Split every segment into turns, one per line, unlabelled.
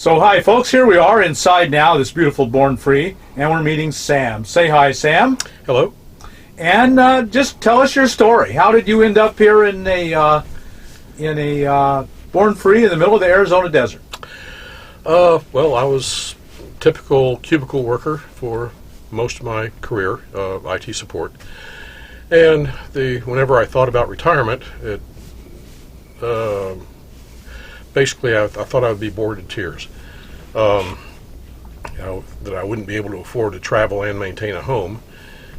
So hi folks, here we are inside now, this beautiful Born Free, and we're meeting Sam. Say hi, Sam.
Hello.
And just tell us your story. How did you end up here in a Born Free in the middle of the Arizona desert?
Well, I was a typical cubicle worker for most of my career, IT support. And whenever I thought about retirement, basically I thought I would be bored to tears. That I wouldn't be able to afford to travel and maintain a home,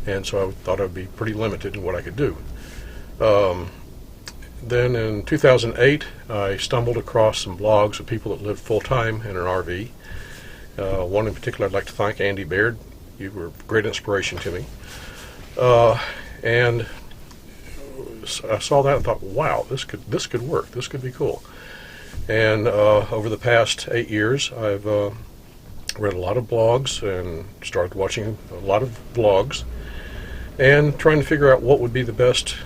and so I thought I would be pretty limited in what I could do. Then in 2008, I stumbled across some blogs of people that lived full-time in an RV. One in particular I'd like to thank, Andy Baird. You were a great inspiration to me. And I saw that and thought, wow, this could work. This could be cool. And over the past 8 years, I've read a lot of blogs and started watching a lot of vlogs and trying to figure out what would be the best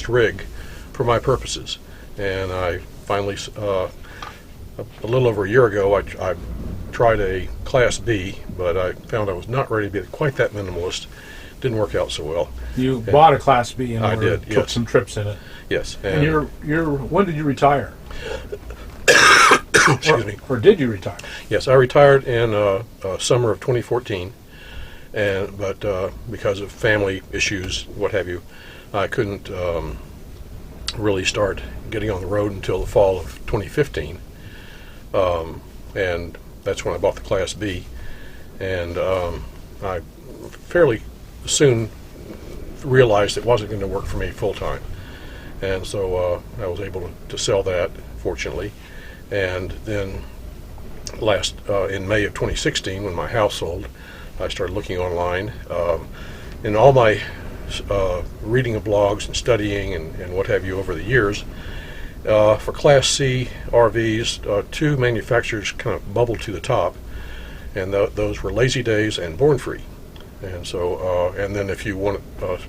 rig for my purposes. And I finally, a little over a year ago, I tried a Class B, but I found I was not ready to be quite that minimalist. Didn't work out so well.
You bought a Class B and
I did,
took
yes.
some trips in it.
Yes.
And when did you retire?
Excuse me.
Or did you retire?
Yes, I retired in summer of 2014, but because of family issues, what have you, I couldn't really start getting on the road until the fall of 2015, and that's when I bought the Class B, and I fairly soon realized it wasn't going to work for me full time, and so I was able to sell that, fortunately. And then in May of 2016, when my house sold, I started looking online. In all my reading of blogs and studying and what have you over the years, for Class C RVs, two manufacturers kind of bubbled to the top, and those were Lazy Days and Born Free. And so, and then if you want a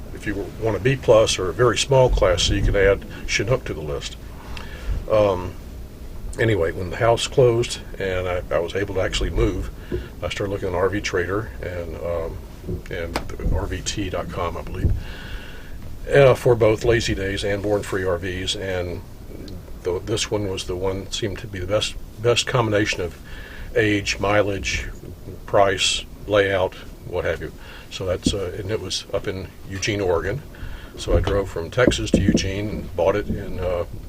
B plus or a very small Class C, you can add Chinook to the list. Anyway, when the house closed and I was able to actually move, I started looking on RV Trader and RVT.com, I believe, for both Lazy Days and Born Free RVs. And this one was the one that seemed to be the best combination of age, mileage, price, layout, what have you. So that's and it was up in Eugene, Oregon. So I drove from Texas to Eugene and bought it in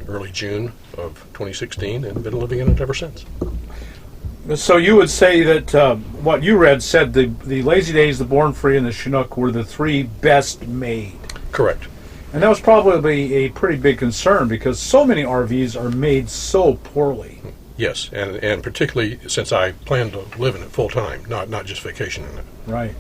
early June of 2016 and been living in it ever since.
So you would say that what you read said the Lazy Days, the Born Free, and the Chinook were the three best made.
Correct.
And that was probably a pretty big concern because so many RVs are made so poorly.
Yes, and particularly since I plan to live in it full time, not just vacation in it.
Right.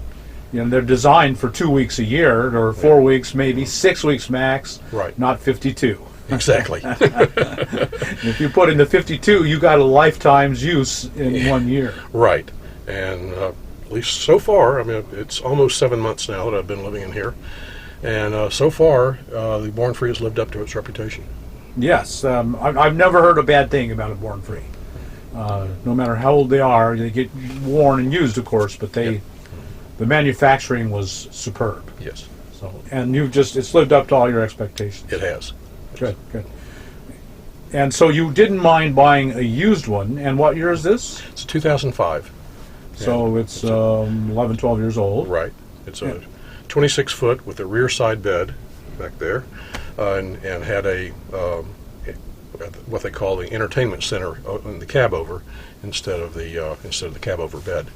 You know, they're designed for 2 weeks a year, or 4 weeks, maybe 6 weeks max.
Right.
Not 52.
Exactly.
If you put in the 52, you got a lifetime's use in 1 year.
Right. And at least so far, I mean, it's almost 7 months now that I've been living in here, and so far, the Born Free has lived up to its reputation.
Yes, I've never heard a bad thing about a Born Free. No matter how old they are, they get worn and used, of course, but
Yep.
The manufacturing was superb.
Yes.
So, and it's lived up to all your expectations.
It has.
Good. And so you didn't mind buying a used one, and what year is this?
It's 2005.
So it's 11, 12 years old.
Right. It's a 26 foot with a rear side bed back there, and had a what they call the entertainment center in the cab over instead of the cab over bed.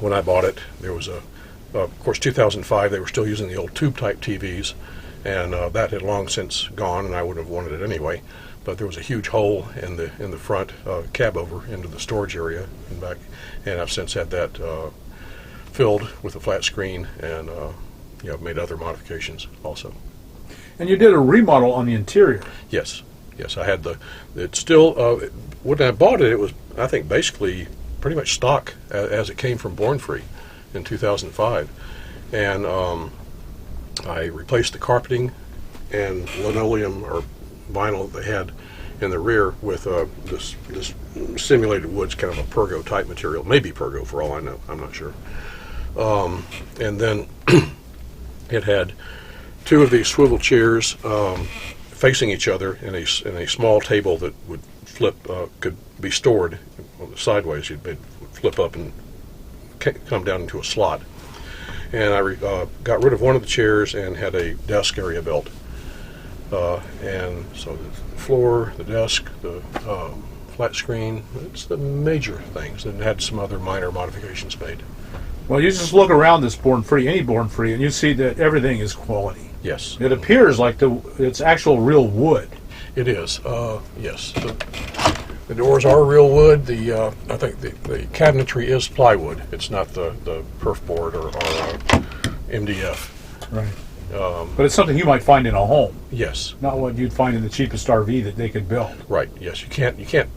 When I bought it, there was of course 2005. They were still using the old tube type TVs, and that had long since gone, and I wouldn't have wanted it anyway. But there was a huge hole in the front cab over into the storage area and back, and I've since had that filled with a flat screen, and made other modifications also.
And you did a remodel on the interior.
Yes, I had it's still, when I bought it, it was, I think, basically pretty much stock as it came from Born Free in 2005. And I replaced the carpeting and linoleum or vinyl that they had in the rear with this simulated wood's kind of a pergo type material, maybe pergo for all I know. I'm not sure. And then it had two of these swivel chairs facing each other in a small table that would flip, could be stored sideways. You'd flip up and come down into a slot. And I got rid of one of the chairs and had a desk area built. And so the floor, the desk, the flat screen, it's the major things, and had some other minor modifications made.
Well, you just look around this Born Free, any Born Free, and you see that everything is quality.
Yes.
It appears like it's actual real wood.
It is, yes. The doors are real wood. I think the cabinetry is plywood. It's not the perf board or MDF.
Right. But it's something you might find in a home.
Yes.
Not what you'd find in the cheapest RV that they could build.
Right. Yes. You can't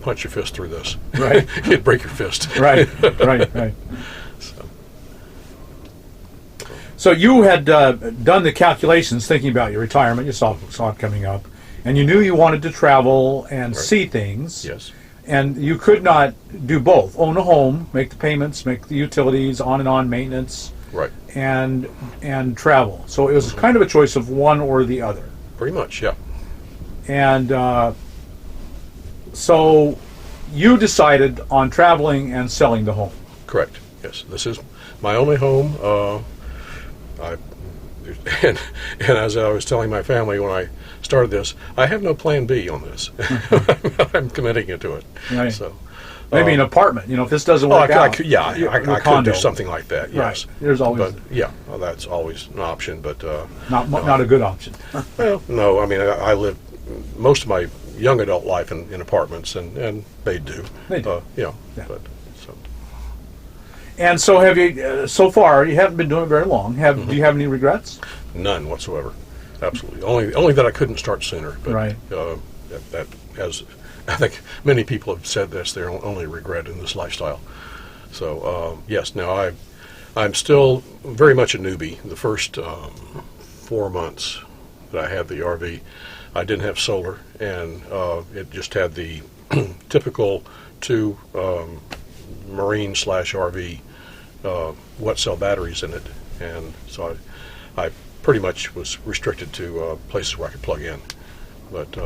punch your fist through this.
Right.
You'd break your fist.
Right. Right. So you had done the calculations, thinking about your retirement. You saw it coming up, and you knew you wanted to travel and see things.
Yes.
And you could not do both: own a home, make the payments, make the utilities, on and on maintenance,
right,
and travel. So it was kind of a choice of one or the other.
Pretty much, yeah.
And so you decided on traveling and selling the home.
Correct. Yes, this is my only home. And as I was telling my family when I started this, I have no plan B on this. I'm committing it to it.
Right.
So
maybe an apartment. If this doesn't work out.
I could do something like that. Yes.
Right. There's always.
But well, that's always an option. But
not a good option.
Well, no. I mean, I lived most of my young adult life in apartments, and they do.
They do.
Yeah.
But so. And so have you? So far, you haven't been doing it very long. Do you have any regrets?
None whatsoever. Absolutely. Only that I couldn't start sooner. But,
right.
That as I think many people have said, that's their only regret in this lifestyle. So yes. Now I'm still very much a newbie. The first 4 months that I had the RV, I didn't have solar, and it just had the typical two marine/RV wet cell batteries in it, and so I pretty much was restricted to places where I could plug in. But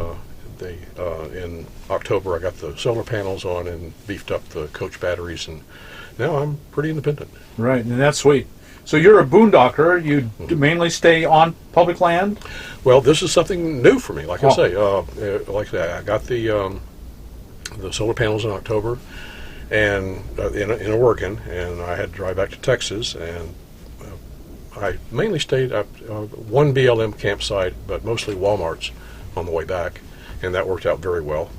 in October I got the solar panels on and beefed up the coach batteries, and now I'm pretty independent.
Right, and that's sweet. So you're a boondocker. You mainly stay on public land?
Well, this is something new for me. Like I say, I got the solar panels in October, and in Oregon, and I had to drive back to Texas, and I mainly stayed at one BLM campsite, but mostly Walmart's on the way back, and that worked out very well.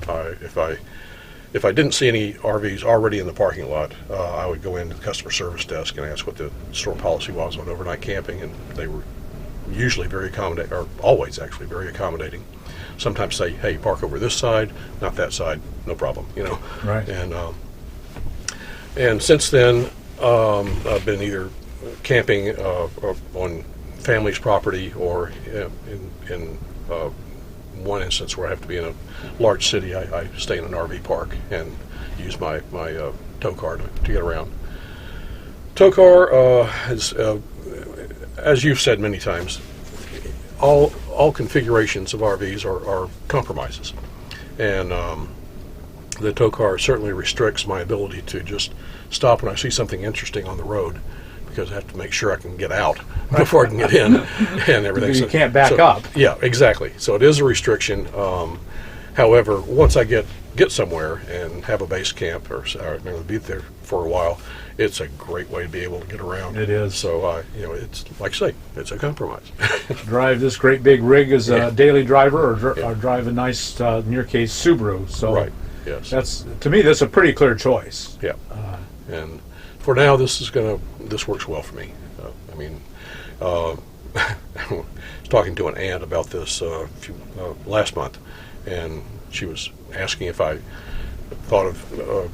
If I didn't see any RVs already in the parking lot, I would go into the customer service desk and ask what the store policy was on overnight camping, and they were usually very accommodating, or always actually very accommodating. Sometimes say, hey, park over this side, not that side, no problem,
Right.
And since then, I've been either camping on family's property, or in one instance where I have to be in a large city, I stay in an RV park and use my tow car to get around. Tow car is, as you've said many times, all configurations of RVs are compromises, and the tow car certainly restricts my ability to just stop when I see something interesting on the road, because I have to make sure I can get out before I can get in and everything.
You can't back up.
Yeah, exactly. So it is a restriction. However, once I get somewhere and have a base camp, or be there for a while, it's a great way to be able to get around.
It is.
So it's like I say, it's a compromise.
Drive this great big rig as a daily driver, or drive a nice, in your case, Subaru. So
right. Yes.
To me, that's a pretty clear choice.
Yeah. And for now, this works well for me. I was talking to an aunt about this last month, and she was asking if I thought of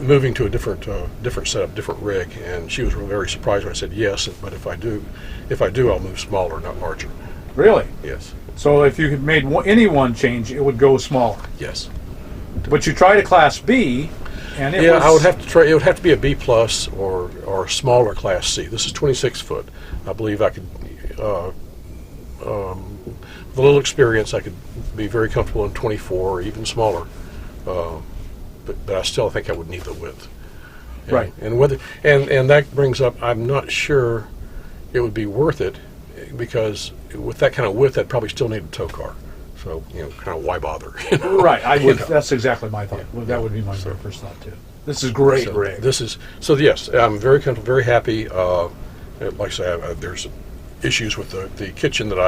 moving to a different setup, different rig, and she was very surprised when I said yes. But if I do, I'll move smaller, not larger.
Really?
Yes.
So if you had made any one change, it would go smaller.
Yes.
But you tried a Class B, and it
Yeah,
was...
I would have to try. It would have to be a B plus or a smaller Class C. This is 26 foot. I believe I could, with a little experience, I could be very comfortable in 24 or even smaller. But I still think I would need the width. And,
Right.
And whether and that brings up, I'm not sure it would be worth it, because with that kind of width, I'd probably still need a tow car. So, kind of why bother?
Right, I would.
know.
That's exactly my thought. Well, that would be my very first thought too. This is great,
So
Rick.
yes, I'm very comfortable, very happy. Like I say, there's issues with the kitchen that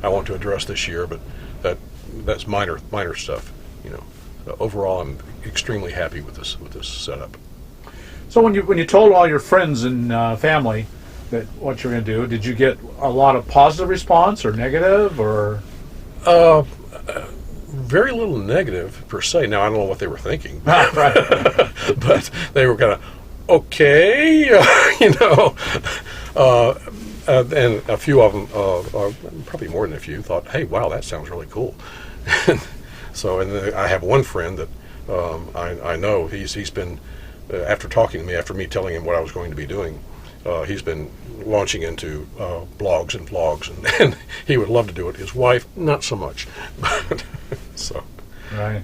I want to address this year, but that's minor stuff. Overall, I'm extremely happy with this setup.
So when you told all your friends and family that what you're going to do, did you get a lot of positive response or negative or?
Very little negative per se. Now, I don't know what they were thinking,
Right.
but they were kind of okay, and a few of them, probably more than a few, thought, "Hey, wow, that sounds really cool." So, and then I have one friend that I know he's been after talking to me, after me telling him what I was going to be doing, he's been launching into blogs and vlogs, and he would love to do it. His wife, not so much. So,
Right.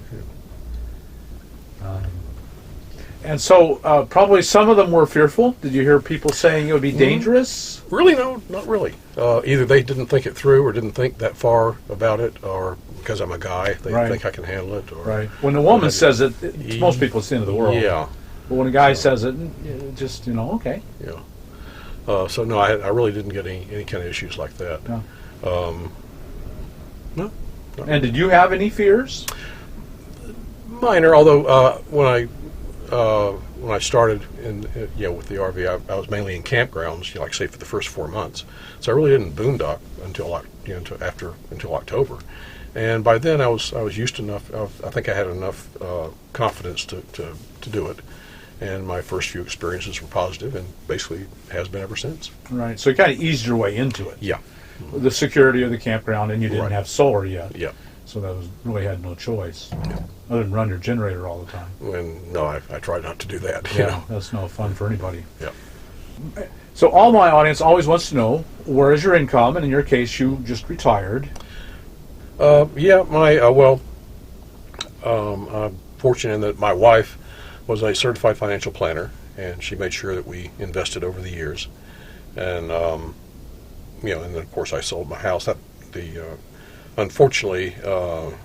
And so probably some of them were fearful. Did you hear people saying it would be dangerous?
really, no, not really. Either they didn't think it through, or didn't think that far about it, or because I'm a guy, they
Right.
think I can handle it. Or,
Right. When a woman says it, to most people it's the end of the world.
Yeah,
But when a guy says it, it just, okay.
yeah. So no, I really didn't get any kind of issues like that.
No.
No.
And did you have any fears?
Minor, although when I started with the RV, I was mainly in campgrounds, like say for the first 4 months. So I really didn't boondock until October, and by then I was used enough. I think I had enough confidence to do it, and my first few experiences were positive, and basically has been ever since.
Right. So you kind of eased your way into it.
Yeah.
The security of the campground, and you didn't
Right.
have solar yet.
Yeah.
So that was really had no choice other than run your generator all the time.
And no, I try not to do that.
That's no fun for anybody.
Yeah.
So all my audience always wants to know, where is your income? And in your case, you just retired.
I'm fortunate in that my wife was a certified financial planner, and she made sure that we invested over the years. And and then of course I sold my house. Unfortunately,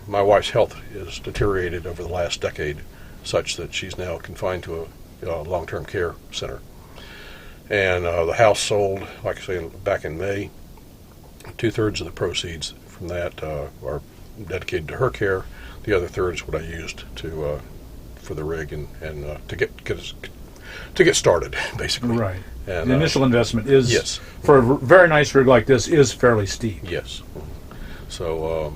my wife's health has deteriorated over the last decade, such that she's now confined to a long-term care center. And the house sold, like I say, back in May. 2/3 of the proceeds from that are dedicated to her care. The other third is what I used for the rig and to get started, basically.
Right.
And,
the initial investment is,
yes.
for a very nice rig like this, is fairly steep.
Yes. So,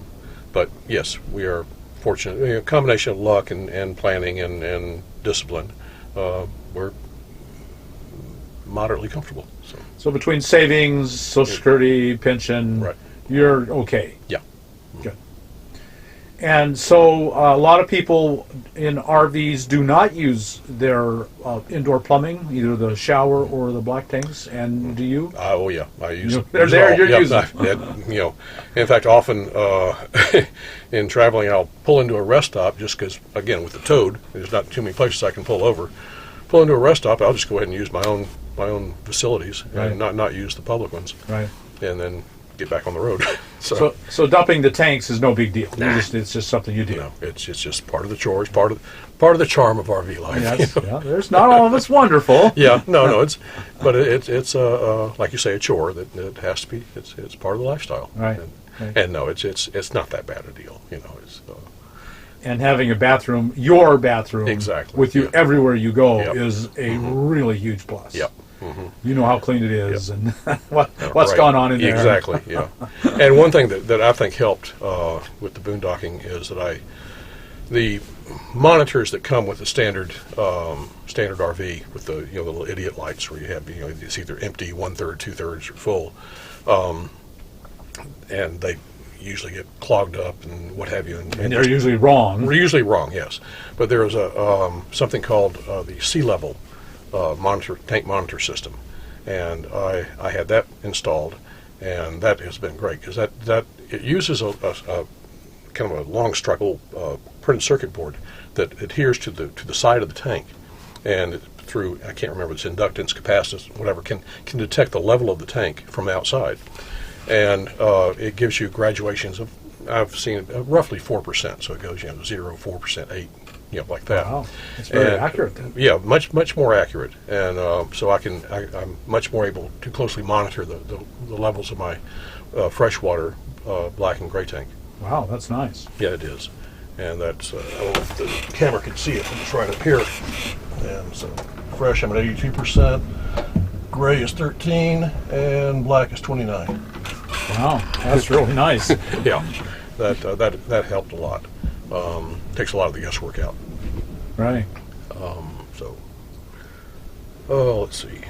but yes, we are fortunate. A combination of luck and planning and discipline. We're moderately comfortable.
So between savings, Social Security, pension,
Right.
you're okay.
Yeah.
Good. And so a lot of people in RVs do not use their indoor plumbing, either the shower or the black tanks. And do you?
Oh yeah, I use it.
They're there. You're using
it. In fact, often in traveling, I'll pull into a rest stop just because, again, with the Toad, there's not too many places I can pull over. Pull into a rest stop, I'll just go ahead and use my own facilities
Right.
and not use the public ones,
Right.
and then get back on the road.
So dumping the tanks is no big deal. It's just something you do.
It's just part of the chores, part of the charm of RV life.
Yes, yeah, there's not all of it's wonderful.
Yeah, no, it's like you say, a chore that it has to be. It's part of the lifestyle.
Right.
And no, it's not that bad a deal. It's
And having a bathroom, your bathroom,
Exactly,
with you
yeah.
everywhere you go,
Yep.
is a really huge plus.
Yep.
You know how clean it is
Yep.
and what's
Right.
gone on in there.
Exactly, yeah. And one thing that I think helped with the boondocking is that the monitors that come with the standard RV with the the little idiot lights where you have it's either empty 1/3, 2/3, or full. and they usually get clogged up and what have you.
And they're usually wrong.
We're usually wrong, yes. But there is something called the sea level tank monitor system, and I had that installed, and that has been great because that it uses a kind of a long struggle printed circuit board that adheres to the side of the tank, and through, I can't remember, it's inductance, capacitance, whatever, can detect the level of the tank from outside, and it gives you graduations of, I've seen roughly 4%, so it goes 0, 4%, 8, like that.
Wow, it's very accurate then.
Yeah, much more accurate, and so I'm much more able to closely monitor the levels of my freshwater black and gray tank.
Wow, that's nice.
Yeah, it is, and that's I don't know if the camera can see it, but it's right up here. And so fresh, I'm at 82%. Gray is 13, and black is 29.
Wow, that's really nice.
Yeah, that helped a lot. Takes a lot of the guesswork out.
Right.
So, let's see.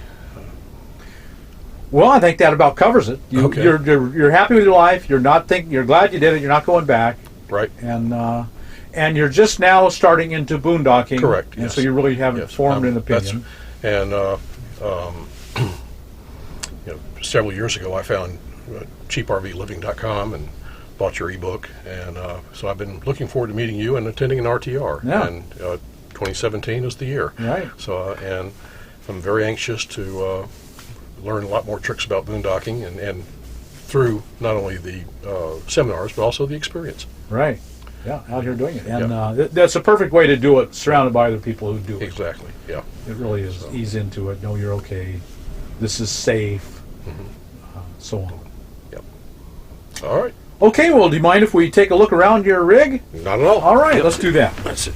Well, I think that about covers it.
Okay.
You're happy with your life. You're not thinking. You're glad you did it. You're not going back.
Right.
And you're just now starting into boondocking.
Correct.
And
yes.
so you really haven't formed an opinion.
Several years ago, I found cheaprvliving.com and bought your ebook, and so I've been looking forward to meeting you and attending an RTR.
Yeah.
And 2017 is the year.
Right.
So and I'm very anxious to learn a lot more tricks about boondocking and through not only the seminars but also the experience.
Right. Yeah, out here doing it. And that's a perfect way to do it, surrounded by other people who do it.
Exactly, yeah.
It really is.
So.
Ease into it. Know you're okay. This is safe. So on.
Yep. All right.
Okay, well, do you mind if we take a look around your rig?
Not at all.
All right,
Yep.
let's do that.
That's it.